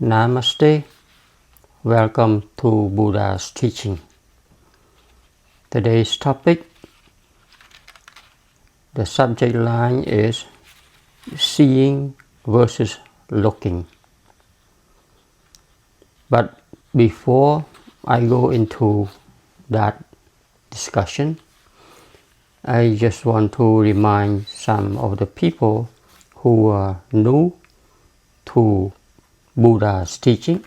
Namaste. Welcome to Buddha's teaching. Today's topic, the subject line is seeing versus looking. But before I go into that discussion, I just want to remind some of the people who are new to Buddha's teaching,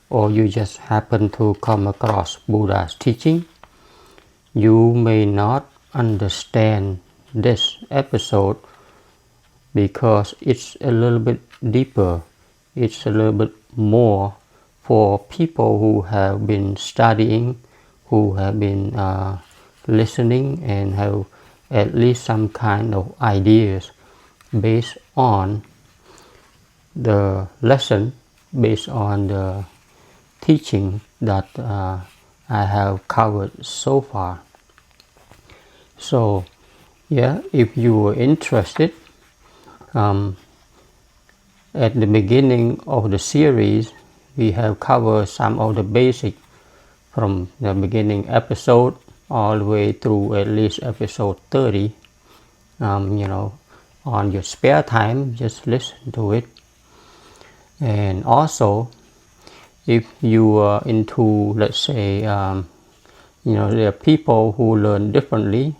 or you just happen to come across Buddha's teaching. You may not understand this episode because it's a little bit deeper. It's a little bit more for people who have been studying, who have been listening and have at least some kind of ideas based on the lesson, based on the teaching that I have covered so far. So yeah, if you are interested, at the beginning of the series we have covered some of the basic from the beginning episode all the way through at least episode 30. On your spare time, just listen to it. And also, if you are into, let's say, there are people who learn differently.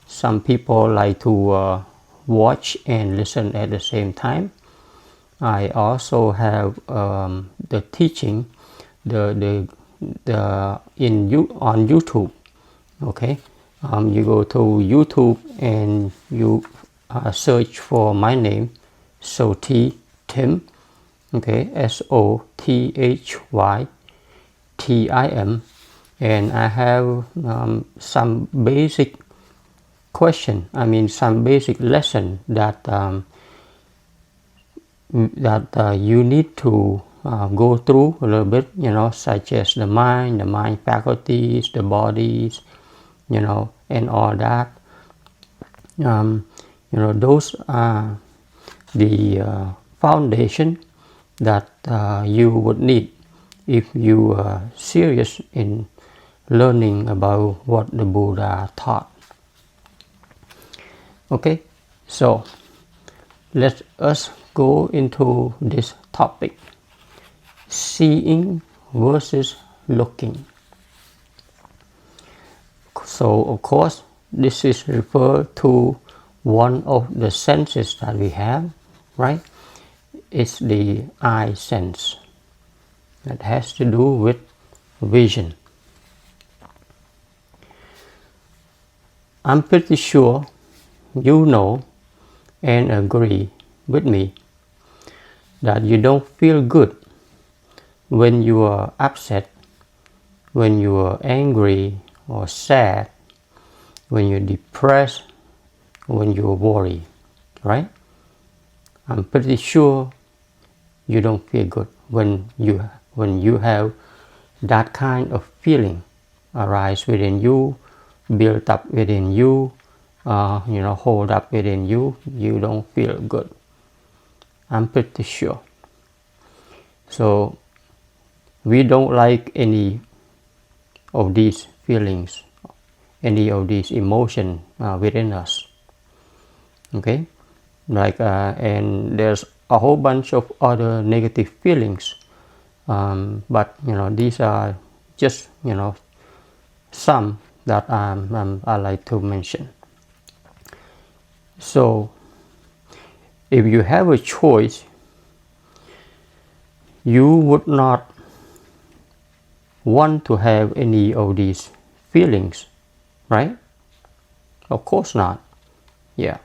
Some people like to watch and listen at the same time. I also have the teaching on YouTube. Okay, you go to YouTube and you search for my name, Sothy Tim. Okay, SOTHYTIM, and I have some basic question. Some basic lesson that you need to go through a little bit. Such as the mind faculties, the bodies, and all that. Those are the foundation that you would need if you are serious in learning about what the Buddha taught. Okay, so let us go into this topic, seeing versus looking. So of course this is referred to one of the senses that we have, right? It's the eye sense that has to do with vision. I'm pretty sure you know and agree with me that you don't feel good when you are upset, when you are angry or sad, when you're depressed, when you're worried, right? I'm pretty sure you don't feel good when you have that kind of feeling arise within you, build up within you, hold up within you. You don't feel good. I'm pretty sure. So we don't like any of these feelings, any of these emotions within us. Okay, and there's a whole bunch of other negative feelings, but these are just some that I like to mention. So if you have a choice, you would not want to have any of these feelings, right? Of course not. Yeah.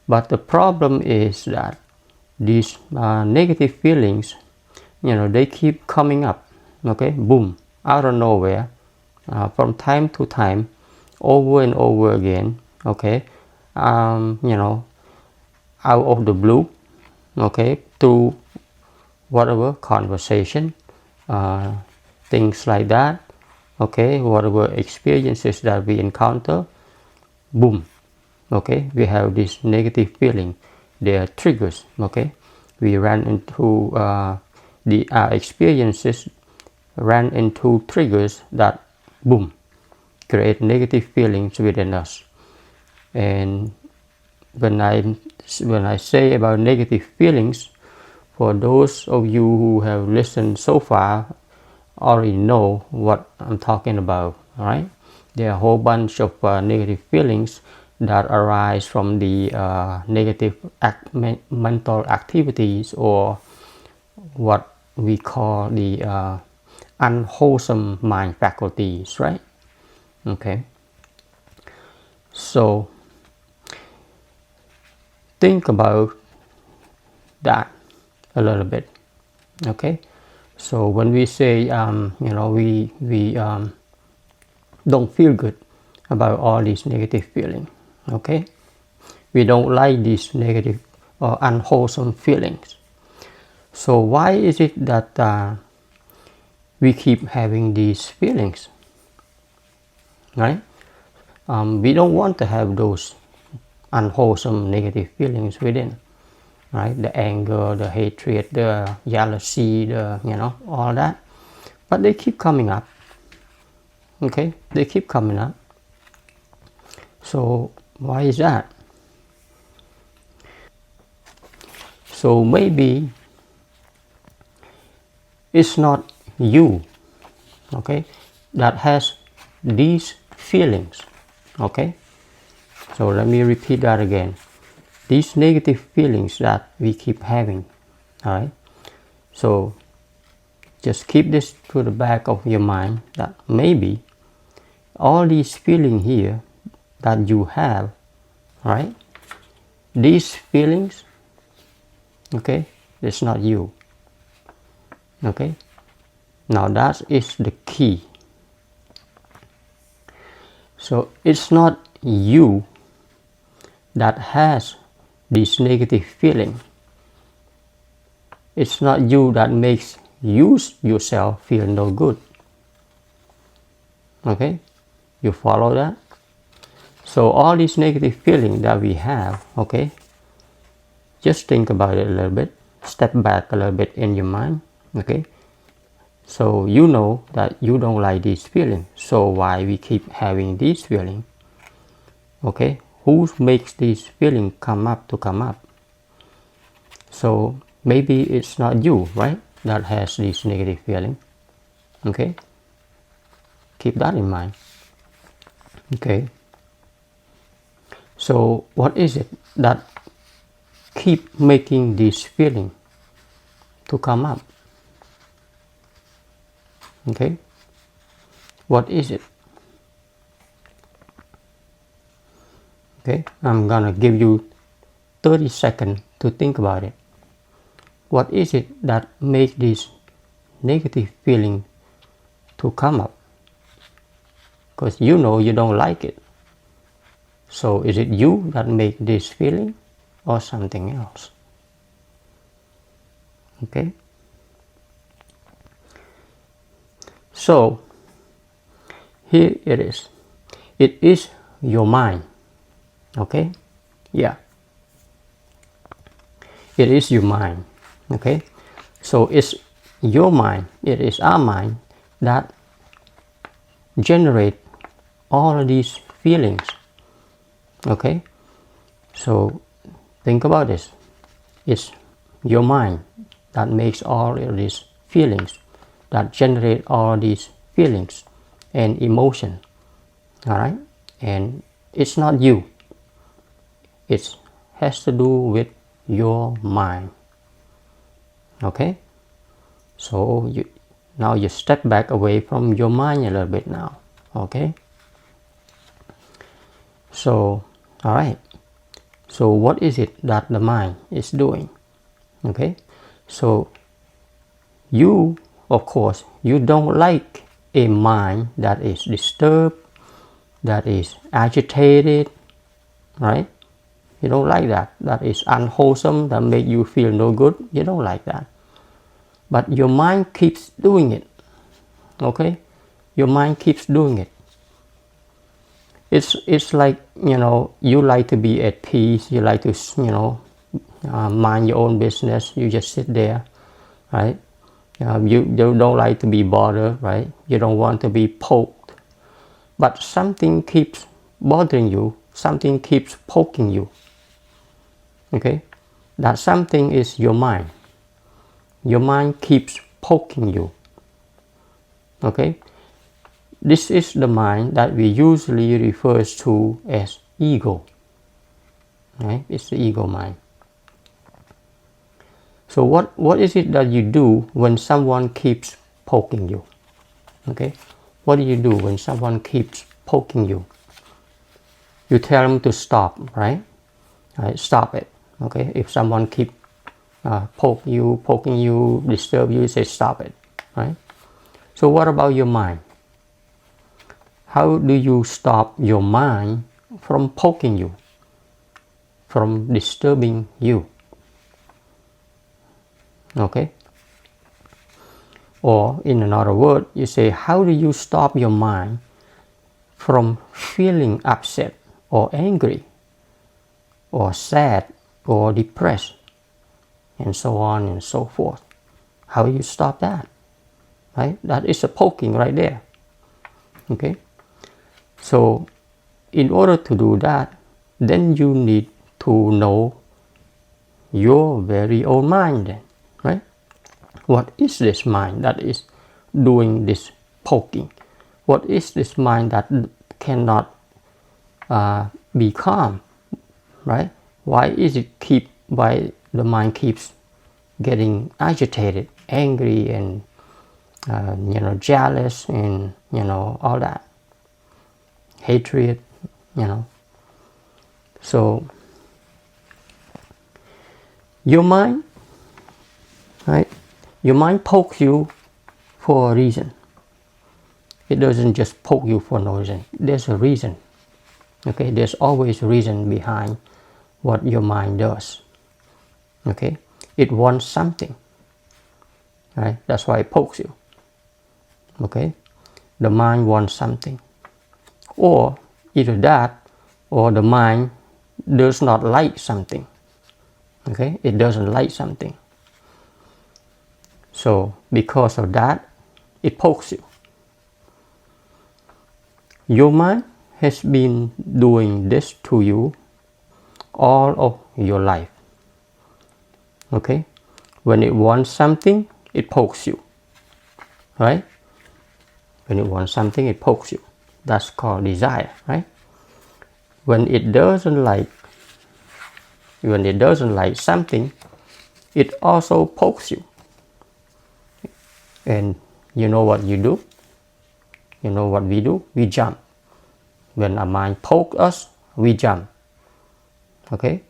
But the problem is that these negative feelings, they keep coming up, okay, boom, out of nowhere, from time to time, over and over again, okay, out of the blue, okay, through whatever conversation, things like that, okay, whatever experiences that we encounter, boom, okay, we have this negative feeling. They are triggers, okay, we ran into our experiences ran into triggers that boom create negative feelings within us. And when I say about negative feelings, for those of you who have listened so far already know what I'm talking about. All right, there are a whole bunch of negative feelings that arise from the negative mental activities, or what we call the unwholesome mind faculties, right? Okay, so think about that a little bit. Okay, so when we say we don't feel good about all these negative feelings, okay, we don't like these negative or unwholesome feelings. So why is it that we keep having these feelings, right? We don't want to have those unwholesome negative feelings within, right? The anger, the hatred, the jealousy, the all that, but they keep coming up. Okay, they keep coming up. So why is that? So maybe it's not you, okay, that has these feelings. Okay, so let me repeat that again. These negative feelings that we keep having, all right, so just keep this to the back of your mind, that maybe all these feelings here that you have, right, these feelings, okay, it's not you. Okay, now that is the key. So it's not you that has this negative feeling. It's not you that makes you yourself feel no good. Okay, you follow that? So all these negative feelings that we have, okay, just think about it a little bit, step back a little bit in your mind. Okay, so you know that you don't like these feelings, so why we keep having these feelings? Okay, who makes these feelings come up? So maybe it's not you, right, that has this negative feeling. Okay, keep that in mind. Okay, so what is it that keep making this feeling to come up? Okay, what is it? Okay, I'm gonna give you 30 seconds to think about it. What is it that makes this negative feeling to come up? Because you know you don't like it. So is it you that make this feeling or something else? Okay, so here it is. It is your mind. Okay, yeah, it is your mind. Okay, so it's your mind, it is our mind that generate all of these feelings. Okay, so think about this. It's your mind that makes all of these feelings, that generate all these feelings and emotion. All right, and it's not you. It has to do with your mind. Okay, so now you step back away from your mind a little bit now. Okay, so all right, so what is it that the mind is doing? Okay, so you, of course, you don't like a mind that is disturbed, that is agitated, right? You don't like that. That is unwholesome, that make you feel no good. You don't like that. But your mind keeps doing it. Okay, your mind keeps doing it. It's like, you like to be at peace. You like to, mind your own business. You just sit there, right? You don't like to be bothered, right? You don't want to be poked, but something keeps bothering you, something keeps poking you. Okay, that something is your mind. Your mind keeps poking you. Okay, this is the mind that we usually refer to as ego. Right? It's the ego mind. So what is it that you do when someone keeps poking you? Okay, what do you do when someone keeps poking you? You tell them to stop, right? Stop it. Okay, if someone keep poking you, disturb you, say stop it, right? So what about your mind? How do you stop your mind from poking you, from disturbing you? Okay, or in another word, you say, how do you stop your mind from feeling upset or angry or sad or depressed and so on and so forth? How do you stop that? Right? That is a poking right there. Okay, so in order to do that, then you need to know your very own mind then, right? What is this mind that is doing this poking? What is this mind that cannot be calm, right? Why the mind keeps getting agitated, angry, and jealous, and all that, hatred, So your mind, right? Your mind pokes you for a reason. It doesn't just poke you for no reason. There's a reason. Okay, there's always a reason behind what your mind does. Okay, it wants something, right? That's why it pokes you. Okay, the mind wants something, or either that, or the mind does not like something. Okay, it doesn't like something. So because of that, it pokes you. Your mind has been doing this to you all of your life. Okay, when it wants something, it pokes you, right? When it wants something, it pokes you. That's called desire, right? When it doesn't like something, it also pokes you. And you know what you do? You know what we do? We jump. When our mind pokes us, we jump. Okay?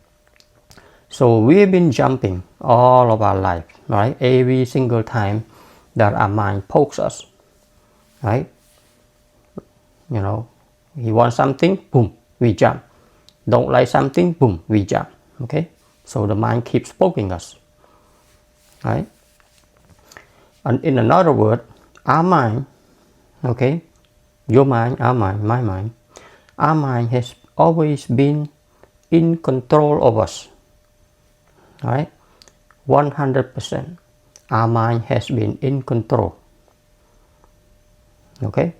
So we've been jumping all of our life, right? Every single time that our mind pokes us, right? He wants something, boom, we jump. Don't like something, boom, we jump. Okay? So the mind keeps poking us, right? And in another word, our mind, okay, your mind, our mind, my mind, our mind has always been in control of us, right? 100%. Our mind has been in control. Okay?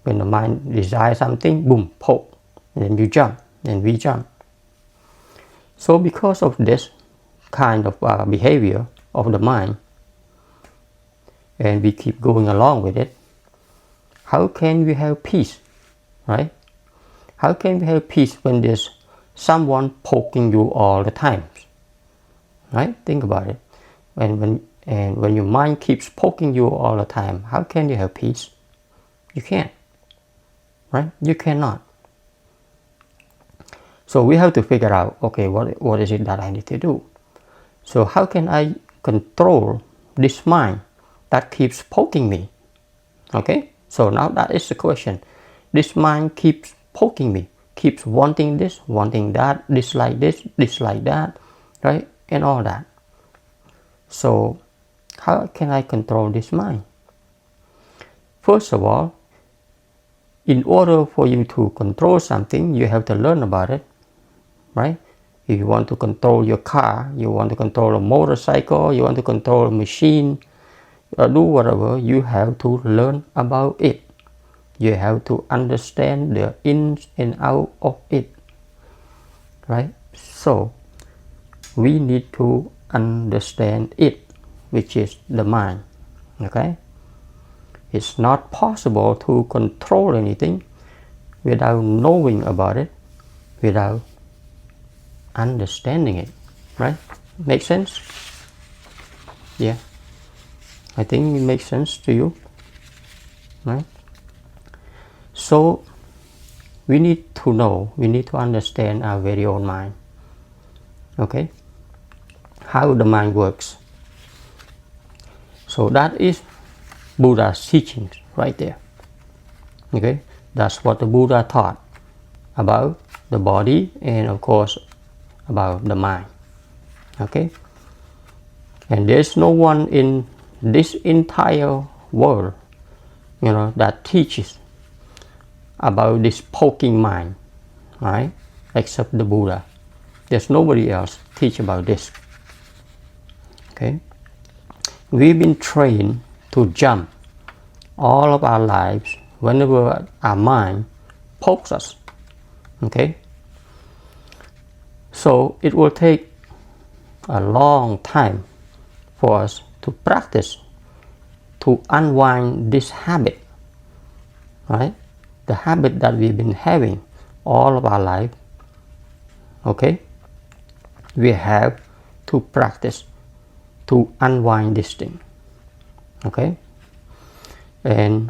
When the mind desires something, boom, poke, and then you jump, and we jump. So because of this kind of behavior of the mind, and we keep going along with it, how can we have peace, right? How can we have peace when there's someone poking you all the time, right? Think about it. When your mind keeps poking you all the time, how can you have peace? You can't, right? You cannot. So we have to figure out, okay, what is it that I need to do? So how can I control this mind that keeps poking me? Okay, so now that is the question. This mind keeps poking me, keeps wanting this, wanting that, dislike this, dislike that, right? And all that. So how can I control this mind? First of all, in order for you to control something, you have to learn about it, right? If you want to control your car, you want to control a motorcycle, you want to control a machine, do whatever, you have to learn about it. You have to understand the ins and out of it, right? So we need to understand it, which is the mind. Okay, it's not possible to control anything without knowing about it, without understanding it, right? Make sense? Yeah, I think it makes sense to you, right? So we need to know, we need to understand our very own mind. Okay, how the mind works. So that is Buddha's teachings right there. Okay, that's what the Buddha taught about the body and of course about the mind. Okay, and there's no one in this entire world, that teaches about this poking mind, right? Except the Buddha. There's nobody else teach about this. Okay, we've been trained to jump all of our lives whenever our mind pokes us. Okay, so it will take a long time for us to practice to unwind this habit, right? The habit that we've been having all of our life. Okay, we have to practice to unwind this thing. Okay, and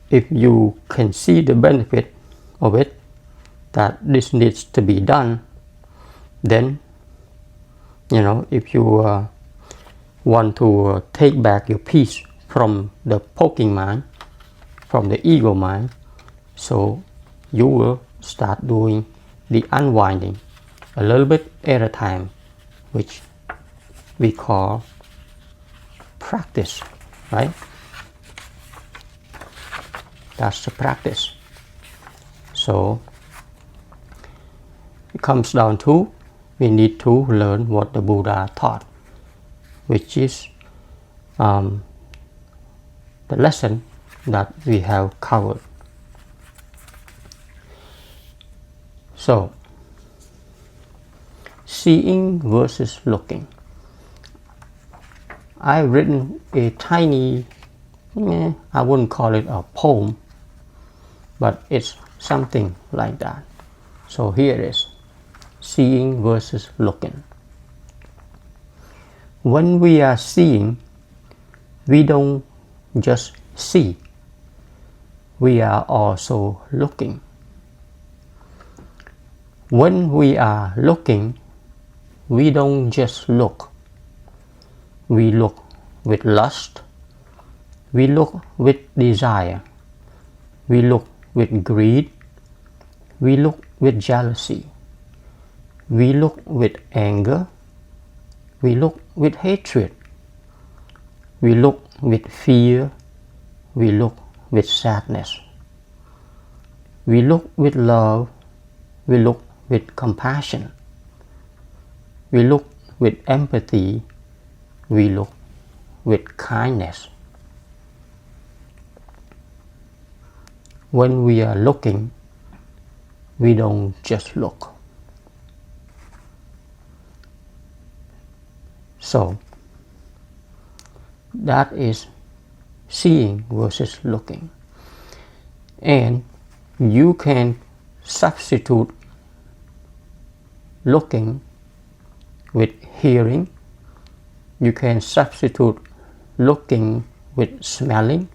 if you can see the benefit of it, that this needs to be done, then if you want to take back your peace from the poking mind, from the ego mind, so you will start doing the unwinding a little bit at a time, which we call practice, right? That's the practice. So it comes down to we need to learn what the Buddha taught, which is the lesson that we have covered. So, seeing versus looking. I've written a tiny, I wouldn't call it a poem, but it's something like that. So here it is, seeing versus looking. When we are seeing, we don't just see, we are also looking. When we are looking, we don't just look. We look with lust, we look with desire, we look with greed, we look with jealousy, we look with anger, we look with hatred, we look with fear, we look with sadness, we look with love, we look with compassion, we look with empathy, we look with kindness. When we are looking, we don't just look. So that is seeing versus looking. And you can substitute looking with hearing. You can substitute looking with smelling.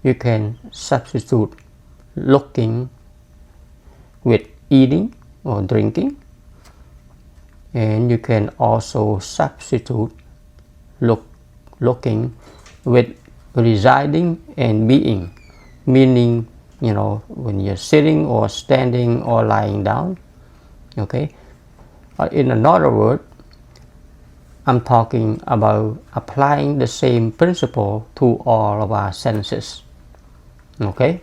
You can substitute looking with eating or drinking. And you can also substitute looking with residing and being, meaning, when you're sitting or standing or lying down. Okay, in another word, I'm talking about applying the same principle to all of our senses. Okay,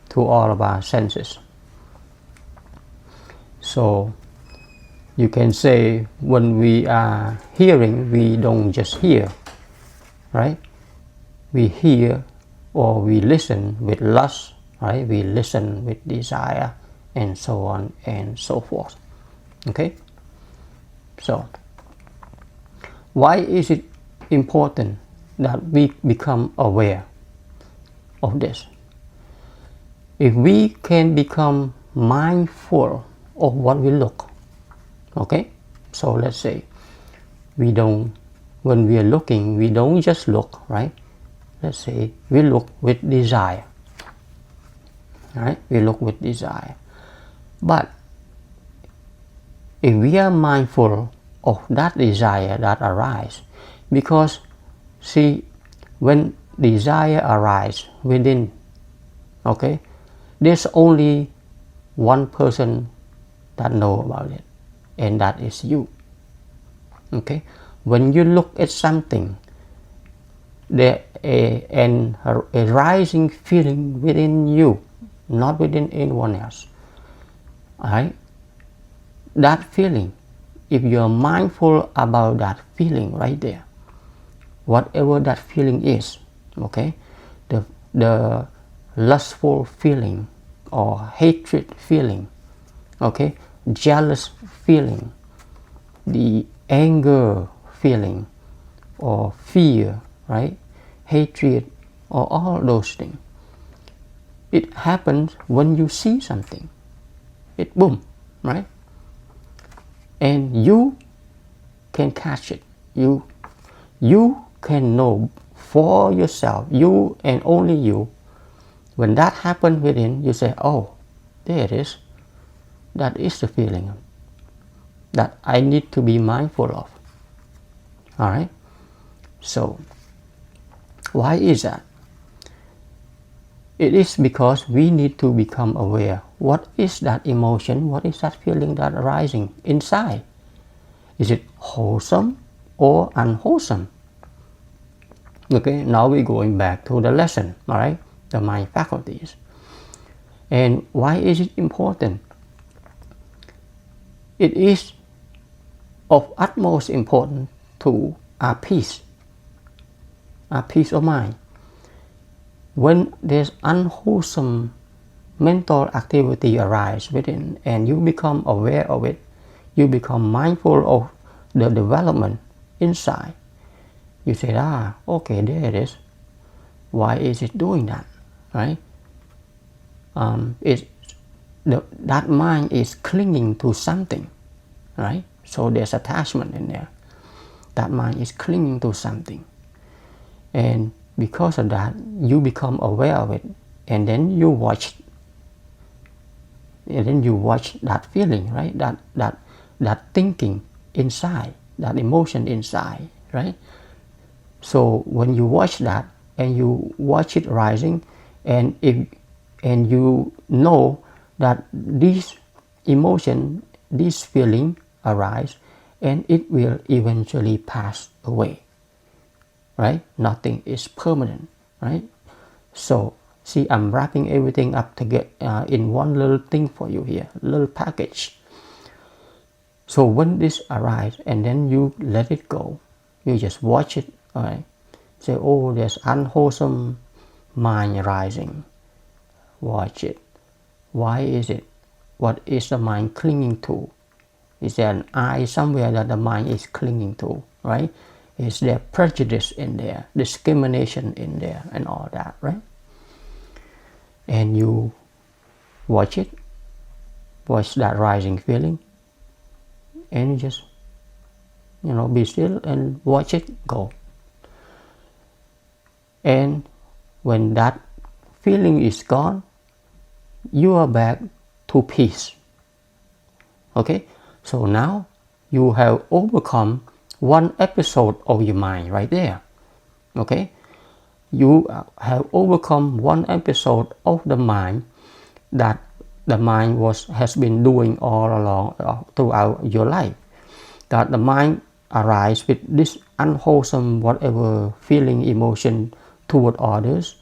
to all of our senses. So you can say when we are hearing, we don't just hear, right? We hear or we listen with lust, right? We listen with desire, and so on and so forth. Okay? So why is it important that we become aware of this? If we can become mindful of what we look, okay? So let's say when we are looking, we don't just look, right? Let's say we look with desire, right? We look with desire. But if we are mindful of that desire that arises, because see, when desire arises within, okay, there's only one person that know about it, and that is you. Okay, when you look at something, there a rising feeling within you, not within anyone else. Alright, that feeling, if you are mindful about that feeling right there, whatever that feeling is, okay, the lustful feeling or hatred feeling, okay, jealous feeling, the anger feeling, or fear, right, hatred, or all those things, it happens when you see something. It boom, right? And you can catch it. You can know for yourself, you and only you. When that happens within, you say, oh, there it is. That is the feeling that I need to be mindful of. All right? So, why is that? It is because we need to become aware. What is that emotion? What is that feeling that arising inside? Is it wholesome or unwholesome? Okay, now we're going back to the lesson, all right? The mind faculties. And why is it important? It is of utmost importance to our peace of mind. When there's unwholesome mental activity arise within and you become aware of it, you become mindful of the development inside, you say, okay, there it is. Why is it doing that, right? That mind is clinging to something, right? So there's attachment in there. That mind is clinging to something. And because of that, you become aware of it, and then you watch that feeling, right? That thinking inside, that emotion inside, right? So when you watch that and you watch it rising, and you know that this emotion, this feeling arise, and it will eventually pass away, right? Nothing is permanent, right? So see, I'm wrapping everything up to get in one little thing for you here, little package. So when this arises and then you let it go, you just watch it, all right? Say, oh, there's unwholesome mind rising. Watch it. Why is it? What is the mind clinging to? Is there an I somewhere that the mind is clinging to, right? Is there prejudice in there, discrimination in there, and all that, right? And you watch it, watch that rising feeling, and you just, be still and watch it go. And when that feeling is gone, you are back to peace. Okay? So now you have overcome one episode of your mind right there. Okay? You have overcome one episode of the mind that the mind has been doing all along throughout your life. That the mind arises with this unwholesome whatever feeling, emotion toward others,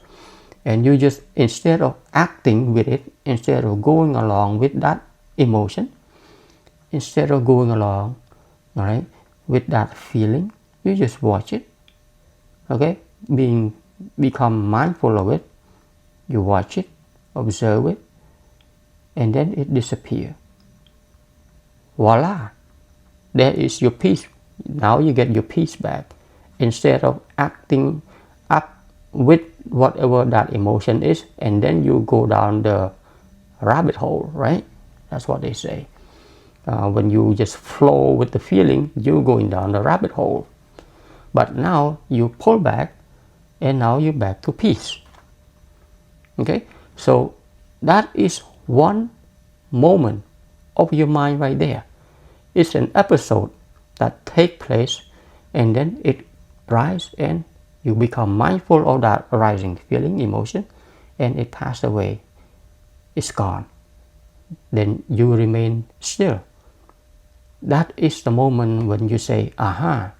and you just, instead of acting with it, instead of going along with that emotion, instead of going along, all right, with that feeling, you just watch it. Okay, become mindful of it. You watch it, observe it, and then it disappears. Voila, there is your peace. Now you get your peace back, instead of acting up with whatever that emotion is, and then you go down the rabbit hole, right? That's what they say. When you just flow with the feeling, you're going down the rabbit hole. But now you pull back, and now you're back to peace. Okay, so that is one moment of your mind right there. It's an episode that takes place, and then it rises, and you become mindful of that arising feeling, emotion, and it passes away. It's gone. Then you remain still. That is the moment when you say, aha,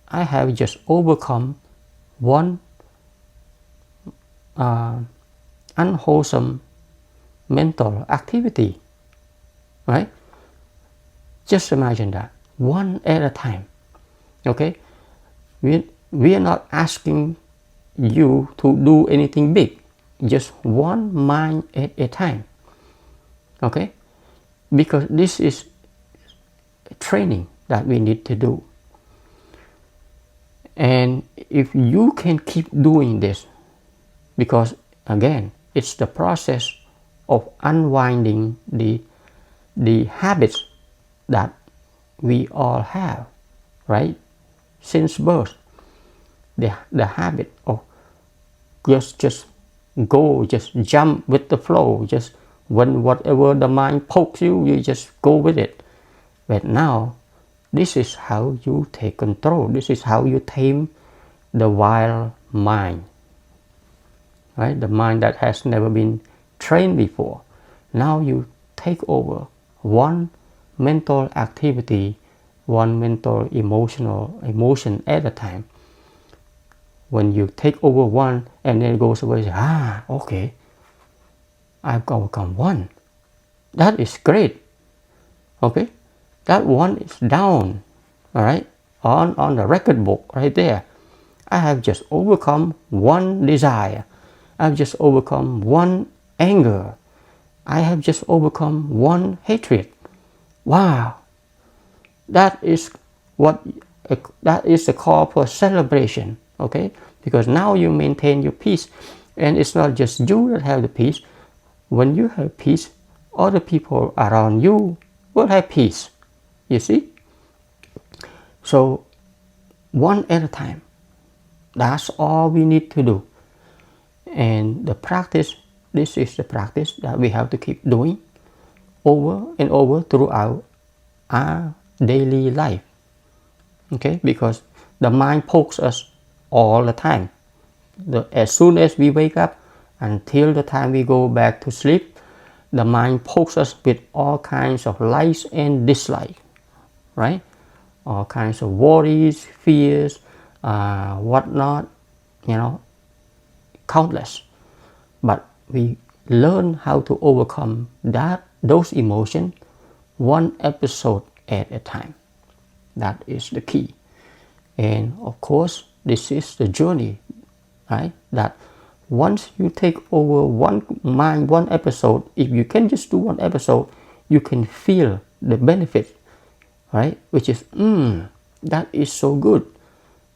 I have just overcome one unwholesome mental activity, right? Just imagine that, one at a time. Okay, we are not asking you to do anything big, just one mind at a time. Okay, because this is training that we need to do. And if you can keep doing this, because again, it's the process of unwinding the habits that we all have, right? Since birth, the habit of just jump with the flow, just when whatever the mind pokes you, you just go with it. But now, this is how you take control. This is how you tame the wild mind, right? The mind that has never been trained before. Now you take over one mental activity, one mental emotion at a time. When you take over one and then it goes away, okay, I've overcome one. That is great. Okay, that one is down, all right, on the record book right there. I have just overcome one desire. I've just overcome one anger. I have just overcome one hatred. Wow, that is the call for celebration. Okay, because now you maintain your peace, and it's not just you that have the peace. When you have peace, other people around you will have peace. You see? So, one at a time. That's all we need to do. And the practice, this is the practice that we have to keep doing over and over throughout our daily life. Okay? Because the mind pokes us all the time. As soon as we wake up until the time we go back to sleep, the mind pokes us with all kinds of likes and dislikes, right? All kinds of worries, fears, whatnot, countless. But we learn how to overcome those emotions one episode at a time. That is the key. And of course, this is the journey, right? That once you take over one episode, if you can just do one episode, you can feel the benefit, right? Which is, that is so good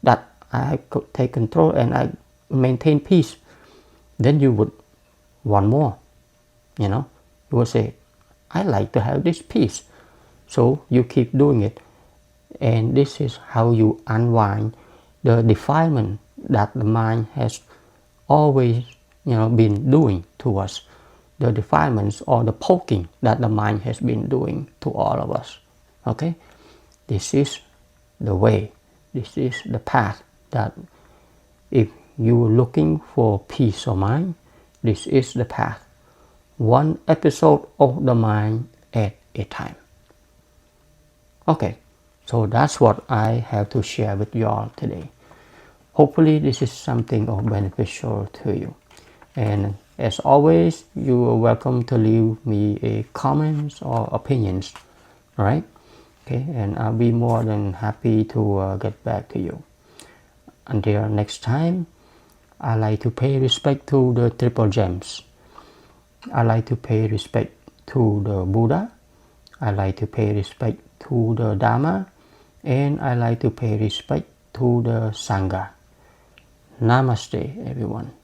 that I could take control and I maintain peace. Then you would want more, you would say, I like to have this peace. So you keep doing it. And this is how you unwind the defilement that the mind has always been doing to us, the defilements or the poking that the mind has been doing to all of us. Okay, this is the way, this is the path that if you're looking for peace of mind, this is the path, one episode of the mind at a time. Okay, so that's what I have to share with you all today. Hopefully this is something of beneficial to you. And As always, you are welcome to leave me a comments or opinions, right? Okay, and I'll be more than happy to get back to you. Until next time, I like to pay respect to the triple gems. I like to pay respect to the Buddha. I like to pay respect to the Dharma. And I like to pay respect to the Sangha. Namaste, everyone.